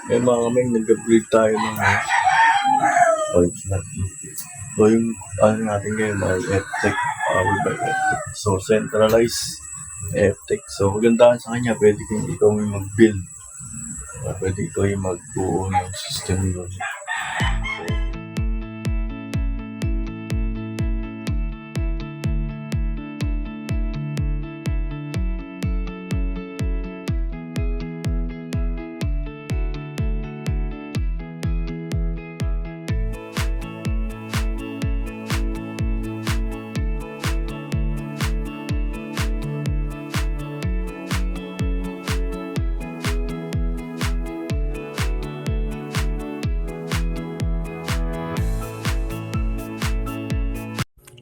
May mga kaming nag-upgrade tayo ng points natin. So yung ano natin ngayon ay FTech, powered by FTech. So centralized FTech. So kagandahan sa kanya, pwede kang ikaw yung mag-build. Pwede ikaw yung magbuo ng system yun.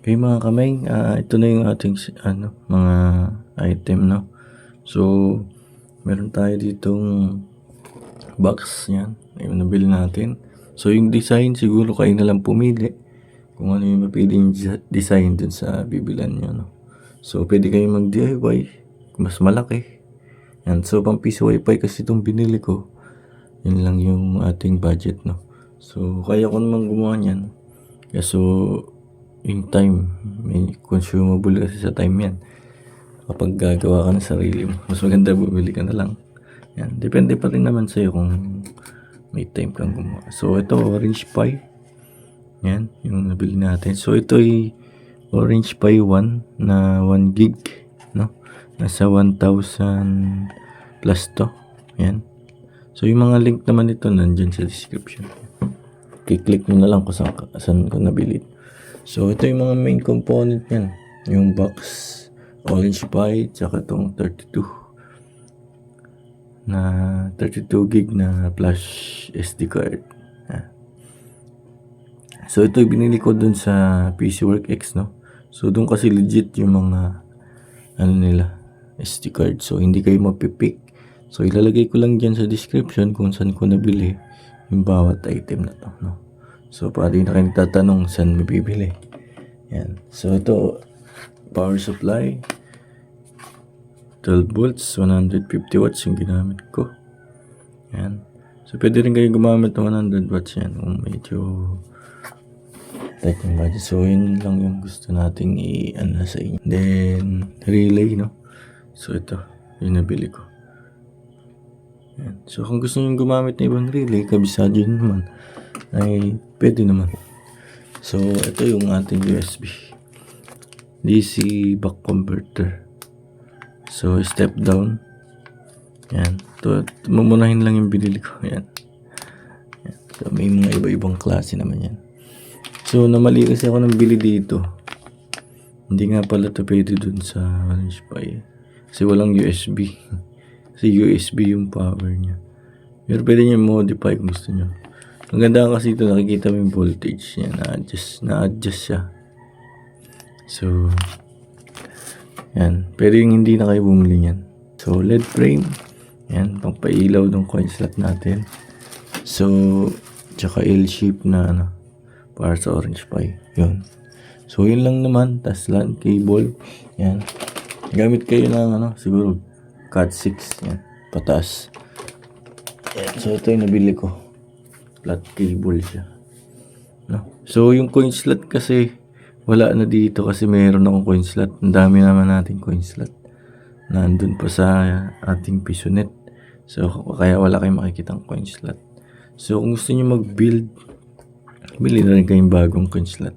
Okay mga kamay, ito na yung ating mga item, no. So meron tayo ditong box yan, yung nabili natin. So yung design siguro kayo na lang pumili kung ano yung mapiling design dun sa bibilan nyo, no. So pwede kayo mag DIY mas malaki yan. So pang piso wifi kasi itong binili ko, yun lang yung ating budget, no. So kaya ko naman gumawa niyan, so yung time, may consumable kasi sa time yan. Kapag gagawa ka ng sarili mo, mas maganda bumili ka na lang. Yan, depende pa rin naman sa'yo kung may time kang gumawa. So ito, Orange Pi. Yan, yung nabili natin. So ito ay Orange Pi 1 na 1 gig, no? Nasa 1,000 plus to. Yan. So yung mga link naman ito nandyan sa description. Kiklik mo na lang kung saan ko nabili. So ito yung mga main component niyan. Yung box, Orange Pi, tsaka itong 32 gig na flash SD card. So ito binili ko dun sa PC Work X, no. So dun kasi legit yung mga nila SD card. So hindi kayo mapipick. So ilalagay ko lang dyan sa description kung saan ko nabili yung bawat item na to, no. So para na kayo nagtatanong saan mabibili. Yan. So ito, power supply 12 volts 150 watts yung ginamit ko. Yan. So pwede rin kayo gumamit ng 100 watts yan kung medyo tight yung budget. So yun lang yung gusto nating i-ano sa inyo. Then relay, no. So ito yung nabili ko. Yan. So kung gusto nyo gumamit ng ibang relay, kabisado yun naman, ay pwede naman. So ito yung ating USB DC back converter. So step down. Yan. Ito, mumunahin lang yung binili ko. Yan. Yan. So may mga iba-ibang klase naman yan. So namali kasi ako ng bili dito. Hindi nga pala ito pwede dun sa Orange Pi. Kasi walang USB. Kasi USB yung power niya. Pero pwede nyo modify kung gusto nyo. Ang ganda kasi ito, nakikita mo yung voltage niya, na-adjust siya. So yan, pero yung hindi na kayo bumili yan. So LED frame, yan, pangpailaw ng coin slot natin. So tsaka L-shape na para sa Orange Pi, yun. So yun lang naman, tas LAN cable, yan. Gamit kayo ng siguro Cat 6, yan, pataas. Yan. So ito yung nabili ko, flat cable siya, no? So yung coin slot kasi wala na dito kasi mayroon akong coin slot. Ang dami naman nating coin slot nandun pa sa ating Pisonet. So kaya wala kayong makikitang coin slot. So kung gusto niyo mag-build, bili na rin kayong bagong coin slot,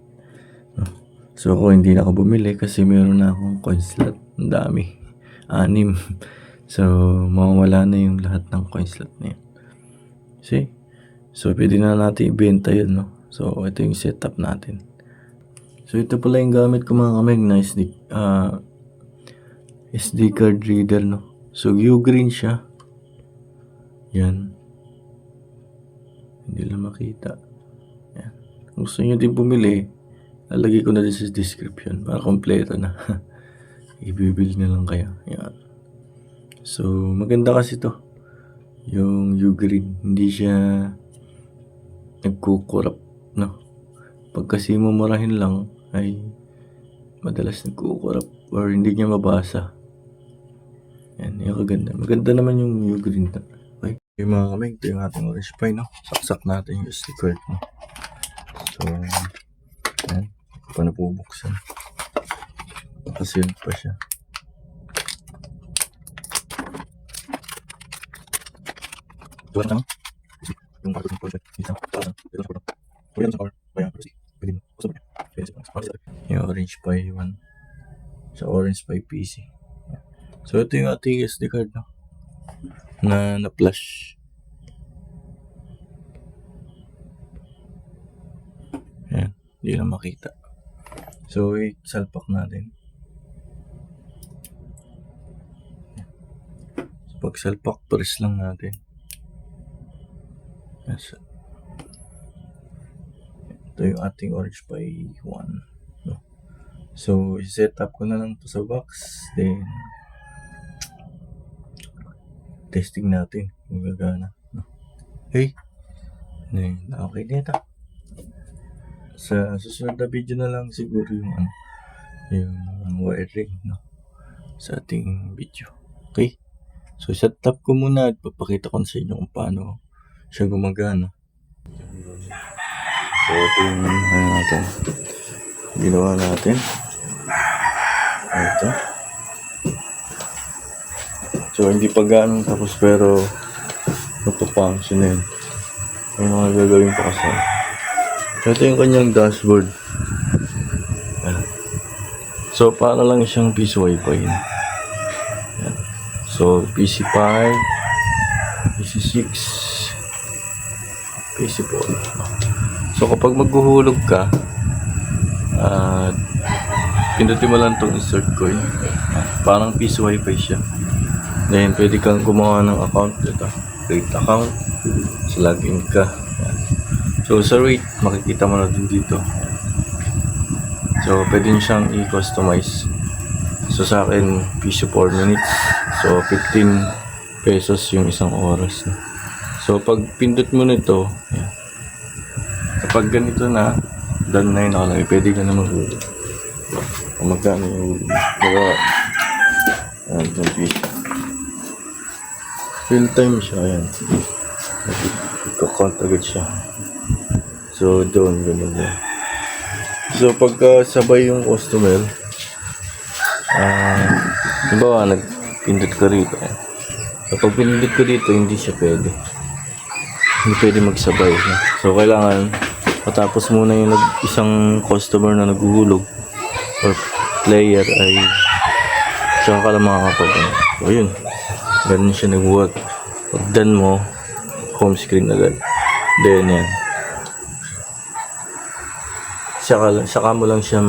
no? So ako hindi na ako bumili kasi mayroon na akong coin slot. Ang dami, 6. So mawawala na yung lahat ng coin slot na yun. See? So pwede na natin ibenta yun, no? So ito yung setup natin. So ito pala yung gamit ko mga kamay na SD card reader, no? So U-green siya. Yan. Hindi lang makita. Yan. Kung gusto nyo din bumili, lalagay ko na din sa description para kompleto na. I-build na lang kayo. Yan. So maganda kasi to yung U-green. Hindi siya nagkukurap, no? Pag kasi mumurahin lang ay madalas nagkukurap or hindi niya mabasa. Yan, yung kaganda. Maganda naman yung U-green. Okay? Yung mga kamay, ito yung ating orange pie, no? Saksak natin yung SD card, no? So, yan. Hindi pa napubuksan. Nakasealed pa siya. So, ano? Yung barcode ng project. Dito sa support. Pwede sa power. Kaya, pwede mo. Yung orange pie 1. Sa orange pie PC. So, ito yung ating SD card, no? Na flash. Ayan, hindi na makita. So, salpak natin. So, pag salpak, press lang natin. Yes. Ito yung ating orange pie 1. No? So, set up ko na lang to sa box. Then, testing natin kung gagana. No? Hey! Okay na ito. Sa susunod na video na lang siguro yung wiring, no? Sa ating video. Okay? So, set up ko muna at papakita ko sa inyo kung paano siya gumagana. So, ito yung natin. Ginawa natin. Ito. So, hindi pa ganun tapos pero magpapunction na yun. May mga gagawin pa kasi. Ito yung kanyang dashboard. Yan. So, para lang siyang PC Wi-Fi. Yan. So, PC5, PC6, PC4. So, kapag maghuhulog ka, pindutin mo lang itong insert coin. Parang PC Wi-Fi siya. Then, pwede kang gumawa ng account. Ito, create account. So, login ka. Yan. So, sa rate, makikita mo na din dito. So, pwede nyo siyang i-customize. So, sa akin, piso 4 minutes. So, 15 pesos yung isang oras. So, pag pindot mo nito, yan. Kapag ganito na, done na yun nakalagay, pwede ka na mag-hulog. Kung magkano yung hulog. Pero, yan, yung piso. Real time siya, yan. Ika-count agad siya. So, doon, ganun yan. So, pagka sabay yung customer, diba, nagpindot ka rito. So, pag pinindot ko dito, hindi siya pwede. Hindi pwede magsabay. So, kailangan matapos muna yung isang customer na naghuhulog or player ay saka ka lang makakapag. So, yun. Ganun siya nag-work. Pag done mo, home screen agad. Then, yan. Saka mo lang siya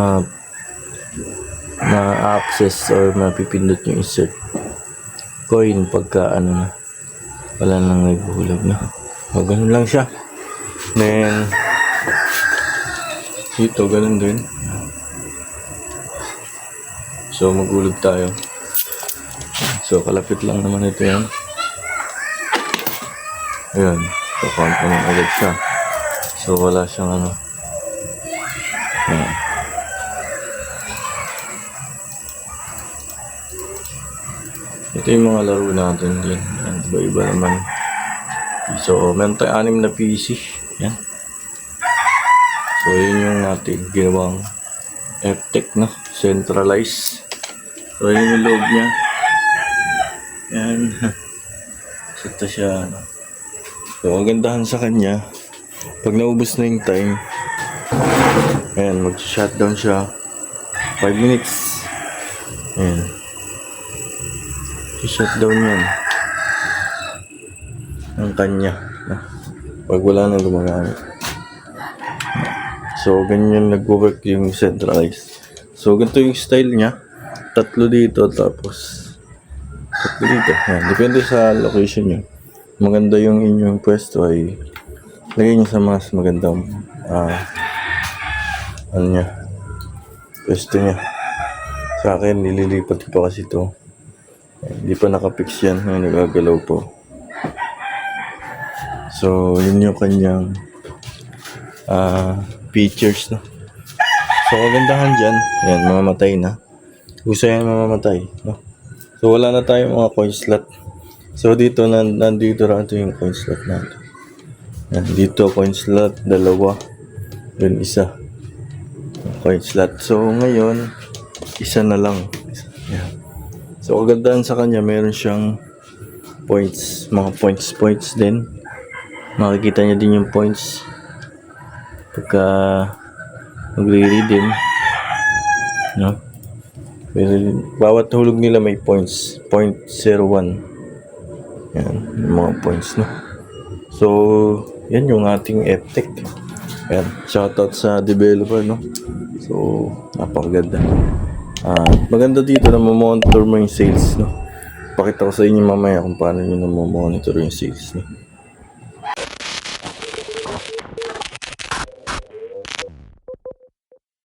ma-access or mapipindot yung insert coin pagka na wala nang naghuhulog na. O, ganun lang siya. Then, dito, ganun din. So, maghulog tayo. So, kalapit lang naman ito yan. Ayan. So, count naman agad siya. So, wala siyang Ayan. Ito yung mga laro natin din. Ayan, iba-iba naman. So, meron tayo 6 na PC. Yan. So, yun yung natin ginawang F-Tech, no? Centralized. So, yun yung loob niya. Yan. Sita siya, So, ang gandahan sa kanya, pag naubos na yung time, ayan, mag-shutdown siya. 5 minutes. Ayan. I-shutdown yan. Ang kanya. Pag wala nang gumagamit. So, ganyan nag-work yung centralized. So, ganito yung style niya. 3 dito, tapos 3 dito. Ayan. Depende sa location nyo. Maganda yung inyong pwesto ay lagay nyo sa mas magandang pwesto niya. Sa akin, nililipat ko pa kasi ito. Hindi pa nakapix yan. Ngayon, nagagalaw po. So, yun yung kanyang features, no? So, kagandahan dyan, yan, mamamatay na. Gusto yan mamamatay, no? So, wala na tayong mga coin slot. So dito, nandito natin yung coin slot natin. Yan, dito coin slot, dalawa. Yun, isa. Coin slot. So ngayon, isa na lang. Yan. So kagandahan sa kanya, meron siyang points. Mga points din. Makikita niya din yung points. Pagka magre-redeem. No? Pero bawat hulog nila may points. 0.01. Yan, yung mga points, no? So, yan yung ating FTech. Yan, shoutout sa developer, no? So, napakaganda. Maganda dito na monitor mo yung sales, no? Pakita ko sa inyo mamaya kung paano nyo na monitor yung sales, no?